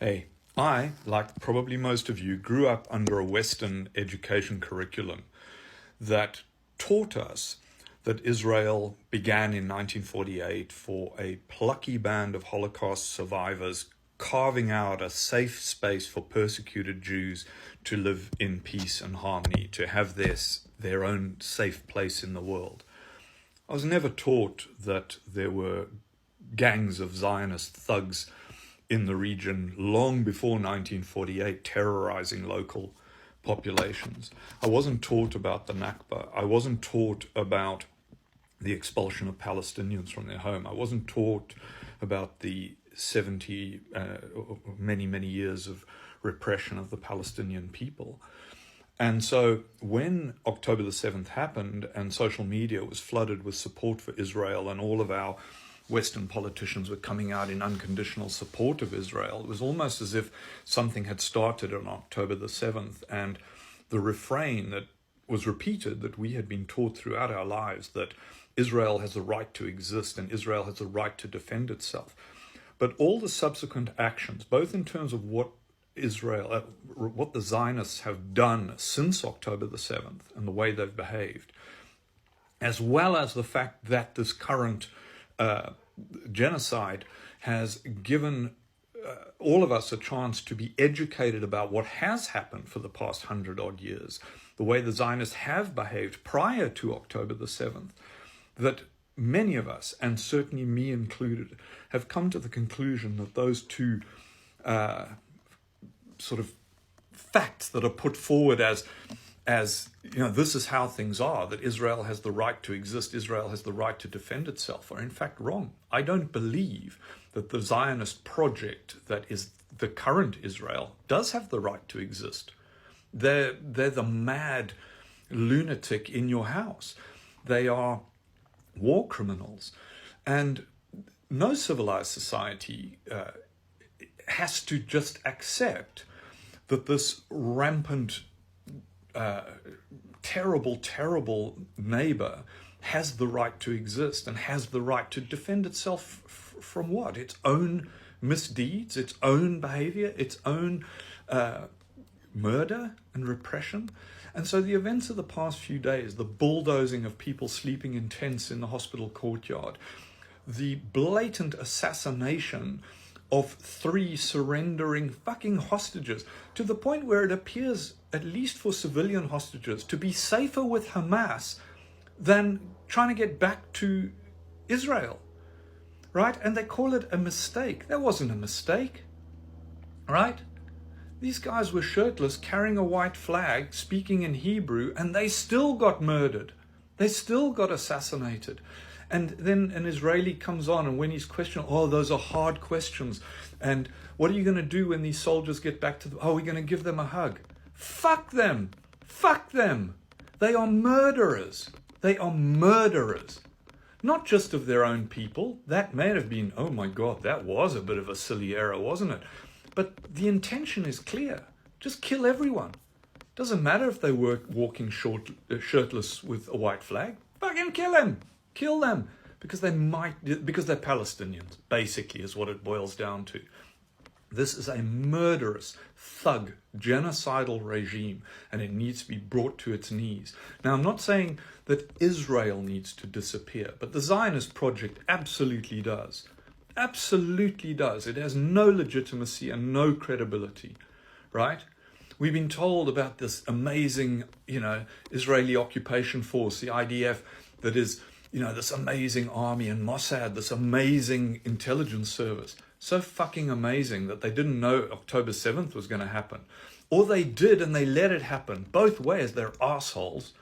Hey, I, like probably most of you, grew up under a Western education curriculum that taught us that Israel began in 1948 for a plucky band of Holocaust survivors carving out a safe space for persecuted Jews to live in peace and harmony, to have their own safe place in the world. I was never taught that there were gangs of Zionist thugs in the region long before 1948 terrorizing local populations. I wasn't taught about the Nakba. I wasn't taught about the expulsion of Palestinians from their home. I wasn't taught about the many years of repression of the Palestinian people. And so when October the 7th happened and social media was flooded with support for Israel and all of our Western politicians were coming out in unconditional support of Israel, it was almost as if something had started on October the 7th, and the refrain that was repeated that we had been taught throughout our lives, that Israel has a right to exist and Israel has a right to defend itself. But all the subsequent actions, both in terms of what the Zionists have done since October the 7th and the way they've behaved, as well as the fact that this current genocide has given all of us a chance to be educated about what has happened for the past 100-odd years, the way the Zionists have behaved prior to October the 7th, that many of us, and certainly me included, have come to the conclusion that those two sort of facts that are put forward as this is how things are, that Israel has the right to exist, Israel has the right to defend itself, are in fact wrong. I don't believe that the Zionist project that is the current Israel does have the right to exist. They're the mad lunatic in your house. They are war criminals. And no civilized society has to just accept that this rampant terrible neighbor has the right to exist and has the right to defend itself from what? Its own misdeeds, its own behavior, its own murder and repression. And so the events of the past few days, the bulldozing of people sleeping in tents in the hospital courtyard, the blatant assassination of 3 surrendering fucking hostages, to the point where it appears, at least for civilian hostages, to be safer with Hamas than trying to get back to Israel, right? And they call it a mistake. That wasn't a mistake, right? These guys were shirtless, carrying a white flag, speaking in Hebrew, and they still got murdered. They still got assassinated. And then an Israeli comes on, and when he's questioned, those are hard questions. And what are you going to do when these soldiers get back to them? We're going to give them a hug. Fuck them. Fuck them. They are murderers. They are murderers. Not just of their own people. That may have been, oh my God, that was a bit of a silly error, wasn't it? But the intention is clear. Just kill everyone. Doesn't matter if they were walking shirtless with a white flag. Fucking kill them. Kill them, because they're Palestinians, basically, is what it boils down to. This is a murderous, thug, genocidal regime, and it needs to be brought to its knees. Now, I'm not saying that Israel needs to disappear, but the Zionist project absolutely does. Absolutely does. It has no legitimacy and no credibility, right? We've been told about this amazing, Israeli occupation force, the IDF, that is this amazing army, and Mossad, this amazing intelligence service. So fucking amazing that they didn't know October 7th was going to happen. Or they did and they let it happen. Both ways, they're assholes,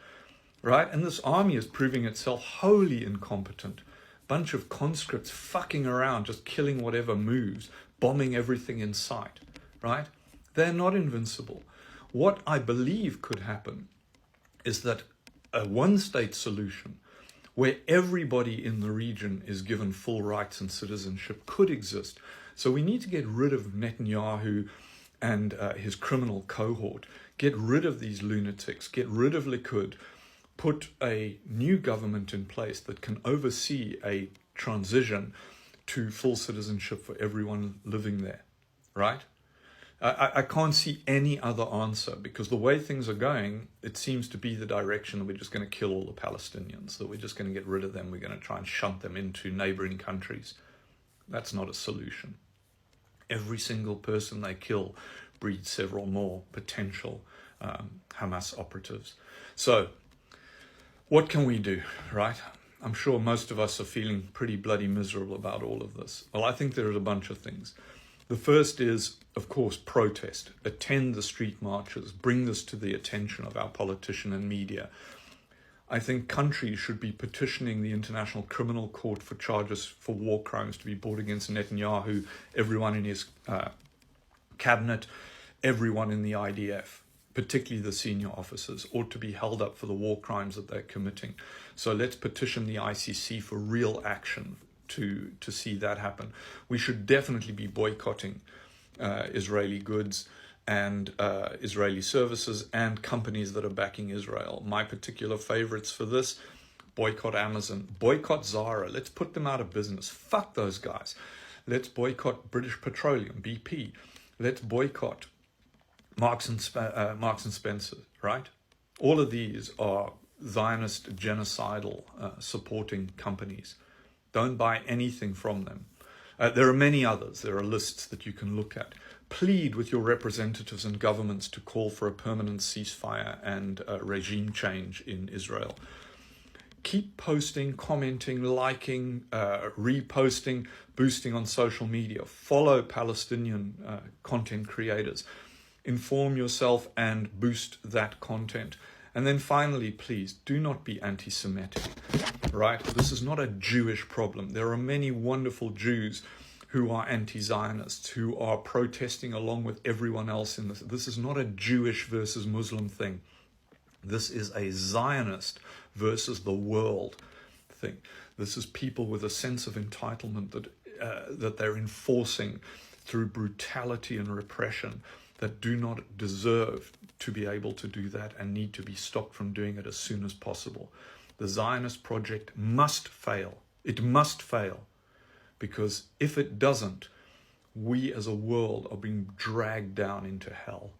right? And this army is proving itself wholly incompetent. Bunch of conscripts fucking around, just killing whatever moves, bombing everything in sight, right? They're not invincible. What I believe could happen is that a one-state solution where everybody in the region is given full rights and citizenship could exist. So we need to get rid of Netanyahu and his criminal cohort, get rid of these lunatics, get rid of Likud, put a new government in place that can oversee a transition to full citizenship for everyone living there, right? I can't see any other answer, because the way things are going, it seems to be the direction that we're just going to kill all the Palestinians, that we're just going to get rid of them, we're going to try and shunt them into neighboring countries. That's not a solution. Every single person they kill breeds several more potential Hamas operatives. So, what can we do, right? I'm sure most of us are feeling pretty bloody miserable about all of this. Well, I think there are a bunch of things. The first is, of course, protest. Attend the street marches. Bring this to the attention of our politician and media. I think countries should be petitioning the International Criminal Court for charges for war crimes to be brought against Netanyahu, everyone in his cabinet, everyone in the IDF, particularly the senior officers, ought to be held up for the war crimes that they're committing. So let's petition the ICC for real action to see that happen. We should definitely be boycotting Israeli goods and Israeli services and companies that are backing Israel. My particular favorites for this: boycott Amazon, boycott Zara. Let's put them out of business. Fuck those guys. Let's boycott British Petroleum, BP. Let's boycott Marks and Spencer, right? All of these are Zionist, genocidal, supporting companies. Don't buy anything from them. There are many others. There are lists that you can look at. Plead with your representatives and governments to call for a permanent ceasefire and regime change in Israel. Keep posting, commenting, liking, reposting, boosting on social media. Follow Palestinian content creators. Inform yourself and boost that content. And then finally, please, do not be anti-Semitic, right? This is not a Jewish problem. There are many wonderful Jews who are anti-Zionists, who are protesting along with everyone else in this. This is not a Jewish versus Muslim thing. This is a Zionist versus the world thing. This is people with a sense of entitlement that they're enforcing through brutality and repression, that do not deserve to be able to do that and need to be stopped from doing it as soon as possible. The Zionist project must fail. It must fail, because if it doesn't, we as a world are being dragged down into hell.